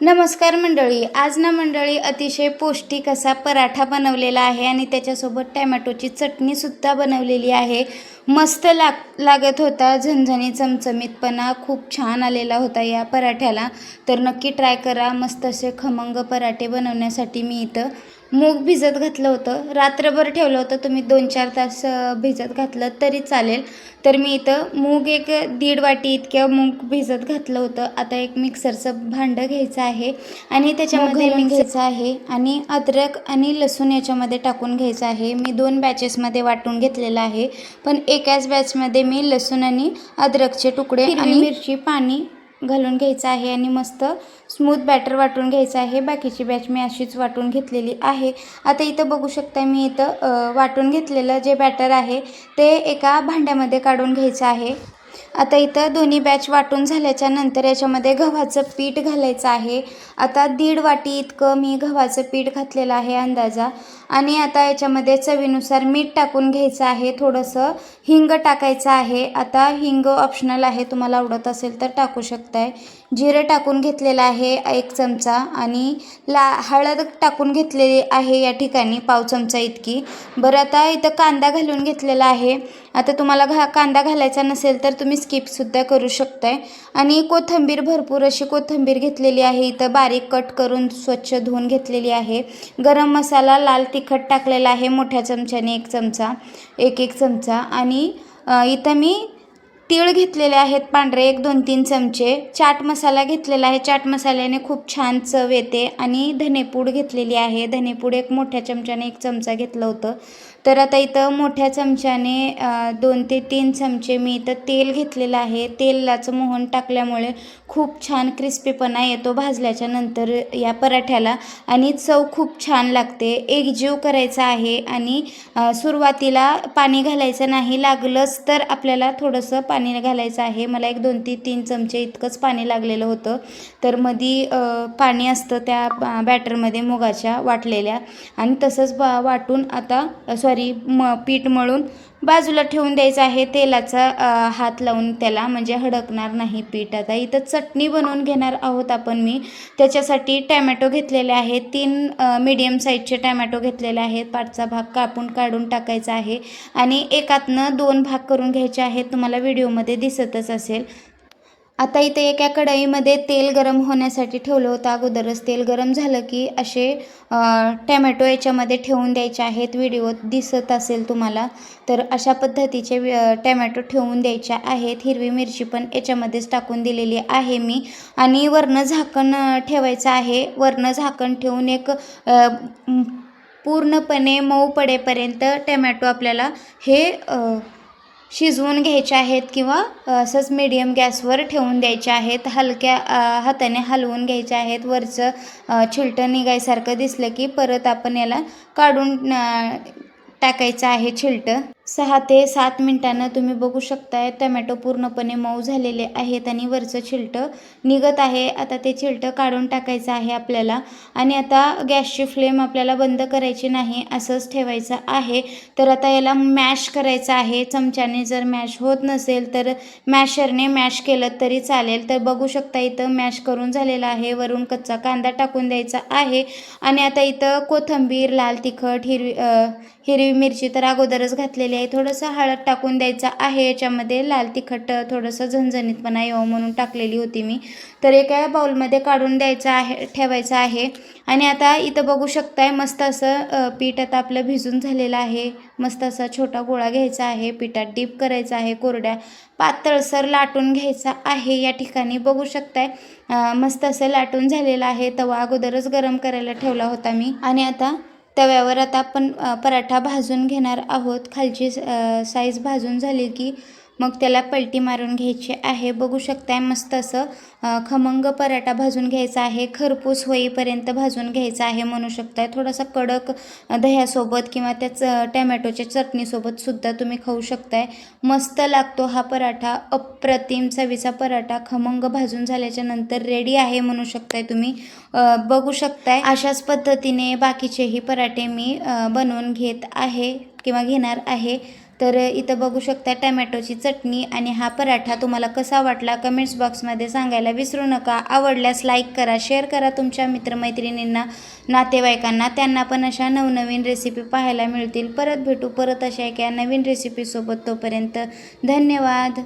नमस्कार मंडळी, आज ना मंडळी अतिशय पौष्टिक असा पराठा बनवलेला आहे आणि त्याच्यासोबत टॅमॅटोची चटणीसुद्धा बनवलेली आहे। मस्त लागत होता, झणझणीत चमचमीतपणा खूप छान आलेला होता या पराठ्याला। तर नक्की ट्राय करा। मस्त असे खमंग पराठे बनवण्यासाठी मी इथं मूग भिजत घातलं होतं, रात्रभर ठेवलं होतं। तुम्ही 2-4 तास भिजत घातलं तरी चालेल। तर मी इथं मूग एक 1.5 वाटी इतकं मूग भिजत घातलं होतं। आता एक मिक्सरचं भांडं घ्यायचं आहे आणि त्याच्यामध्ये घ्यायचं आहे आणि अद्रक आणि लसूण याच्यामध्ये टाकून घ्यायचं आहे। मी 2 बॅचेसमध्ये वाटून घेतलेलं आहे, पण एकाच बॅचमध्ये मी लसूण आणि अद्रकचे तुकडे आणि मिरची पाणी घालून घ्यायचं आहे आणि मस्त स्मूथ बॅटर वाटून घ्यायचं आहे। बाकीची बॅच मी अशीच वाटून घेतलेली आहे। आता इथं बघू शकता, मी इथं वाटून घेतलेलं जे बॅटर आहे ते एका भांड्यामध्ये काढून घ्यायचं आहे। आता इथं दोन्ही बॅच वाटून झाल्याच्या नंतर याच्यामध्ये गव्हाचं पीठ घालायचं आहे। आता 1.5 वाटी इतकं मी गव्हाचं पीठ घातलेलं आहे अंदाजा। आणि आता याच्यामध्ये चवीनुसार मीठ टाकून घ्यायचं आहे, थोडंसं हिंग टाकायचं आहे। आता हिंग ऑप्शनल आहे, तुम्हाला आवडत असेल तर टाकू शकताय। जिरं टाकून घेतलेलं आहे 1 चमचा आणि हळद टाकून घेतलेली आहे या ठिकाणी 1/2 चमचा इतकी। बरं, आता इथं कांदा घालून घेतलेला आहे। आता तुम्हाला कांदा घालायचा नसेल तर तुम्ही स्किपसुद्धा करू शकताय। आणि कोथिंबीर, भरपूर अशी कोथिंबीर घेतलेली आहे, इथं बारीक कट करून स्वच्छ धुवून घेतलेली आहे। गरम मसाला, लाल तिखट टाकलेला आहे मोठ्या चमच्याने 1 चमचा, 1 चमचा। आणि इथं मी तीळ घेतलेले आहेत पांढरे 1-2-3 चमचे। चाट मसाला घेतलेला आहे, चाट मसाल्याने खूप छान चव येते। आणि धनेपूड घेतलेली आहे, धनेपूड एक मोठ्या चमच्याने 1 चमचा घेतलं होतं। तर आता इथं मोठ्या चमच्याने 2 ते 3 चमचे मी इथं तेल घेतलेलं आहे। तेलाचं मोहन टाकल्यामुळे खूप छान क्रिस्पीपणा येतो भाजल्याच्या नंतर या पराठ्याला आणि चव खूप छान लागते। एकजीव करायचा आहे आणि सुरुवातीला पाणी घालायचं नाही, लागलंच तर आपल्याला थोडंसं पाणी घालायचं आहे। मला 1 2 ते 3 चमचे इतकंच पाणी लागलेलं होतं। तर मध्ये पाणी असतं त्या बॅटरमध्ये मुगाच्या वाटलेल्या, आणि तसंच वाटून आता पीठ मळून बाजूला ठेवून द्यायचं आहे, तेलाचा हात लावून त्याला, म्हणजे हडकणार नाही पीठ। आता इथं चटणी बनवून घेणार आहोत आपण। मी त्याच्यासाठी टॅमॅटो घेतलेले आहेत, 3 मीडियम साईजचे टॅमॅटो घेतलेले आहेत। 5चा भाग कापून काढून टाकायचा आहे आणि एकातनं 2 भाग करून घ्यायचे आहेत, तुम्हाला व्हिडिओमध्ये दिसतच असेल। आता इथे एका कढईमध्ये तेल गरम होण्यासाठी ठेवलं होतं अगोदरच। तेल गरम झालं की असे टॅमॅटो याच्यामध्ये ठेवून द्यायचे आहेत, व्हिडिओत दिसत असेल तुम्हाला। तर अशा पद्धतीचे टॅमॅटो ठेवून द्यायचे आहेत। हिरवी मिरची पण याच्यामध्येच टाकून दिलेली आहे मी। आणि वरनं झाकण ठेवायचं आहे, वरनं झाकण ठेवून एक पूर्णपणे मऊ पडेपर्यंत टॅमॅटो आपल्याला हे शिजवून घ्यायचे आहेत, किंवा असंच मीडियम गॅसवर ठेवून द्यायचे आहेत। हलक्या हाताने हलवून घ्यायचे आहेत। वरचं छिलटं निघायसारखं दिसलं की परत आपण याला काढून टाकायचं आहे छिलटं। 6 ते 7 मिनिटांनं तुम्ही बघू शकताय टमॅटो पूर्णपणे मऊ झालेले आहेत आणि वरचं छिलटं निघत आहे। आता ते छिलटं काढून टाकायचं आहे आपल्याला। आणि आता गॅसची फ्लेम आपल्याला बंद करायची नाही, असंच ठेवायचं आहे। तर आता याला मॅश करायचं आहे चमच्याने। जर मॅश होत नसेल तर मॅशरने मॅश केलं तरी चालेल। तर बघू शकता इथं मॅश करून झालेलं आहे। वरून कच्चा कांदा टाकून द्यायचा आहे आणि आता इथं कोथिंबीर, लाल तिखट, हिरवी मिरची तर अगोदरच घातलेली आहे, थोडंसं हळद टाकून द्यायचं आहे याच्यामध्ये। लाल तिखट थोडंसं झणझणीतपणा यावं म्हणून टाकलेली होती मी। तर एका बाउलमध्ये काढून द्यायचं आहे, ठेवायचं आहे। आणि आता इथं बघू शकताय मस्त असं पीठ आता आपलं भिजून झालेलं आहे। मस्त असा छोटा गोळा घ्यायचा आहे, पिठात डीप करायचा आहे, कोरड्या पातळसर लाटून घ्यायचा आहे। या ठिकाणी बघू शकताय मस्त असं लाटून झालेलं आहे। तवा अगोदरच गरम करायला ठेवला होता मी। आणि आता तव्यावर आता आपण पराठा भाजून घेणार आहोत। खालची साईज भाजून झाली की मग त्याला पलटी मारून घ्यायची आहे। बघू शकताय मस्त असं खमंग पराठा भाजून घ्यायचा आहे, खरपूस होईपर्यंत भाजून घ्यायचा आहे म्हणू शकताय। थोडासा कडक दह्यासोबत किंवा त्याच टॅमॅटोच्या चटणीसोबत सुद्धा तुम्ही खाऊ शकताय। मस्त लागतो हा पराठा, अप्रतिम चवीचा पराठा खमंग भाजून झाल्याच्या नंतर रेडी आहे म्हणू शकताय तुम्ही। बघू शकताय अशाच पद्धतीने बाकीचेही पराठे मी बनवून घेत आहे किंवा घेणार आहे। तर इथं बघू शकता टमॅटोची चटणी आणि हा पराठा तुम्हाला कसा वाटला कमेंट्स बॉक्समध्ये सांगायला विसरू नका. आवडल्यास लाईक करा, शेअर करा तुमच्या मित्रमैत्रिणींना, नातेवाईकांना, त्यांना पण अशा नवनवीन रेसिपी पाहायला मिळतील. परत भेटू परत अशा एका नवीन रेसिपीसोबत. तोपर्यंत धन्यवाद.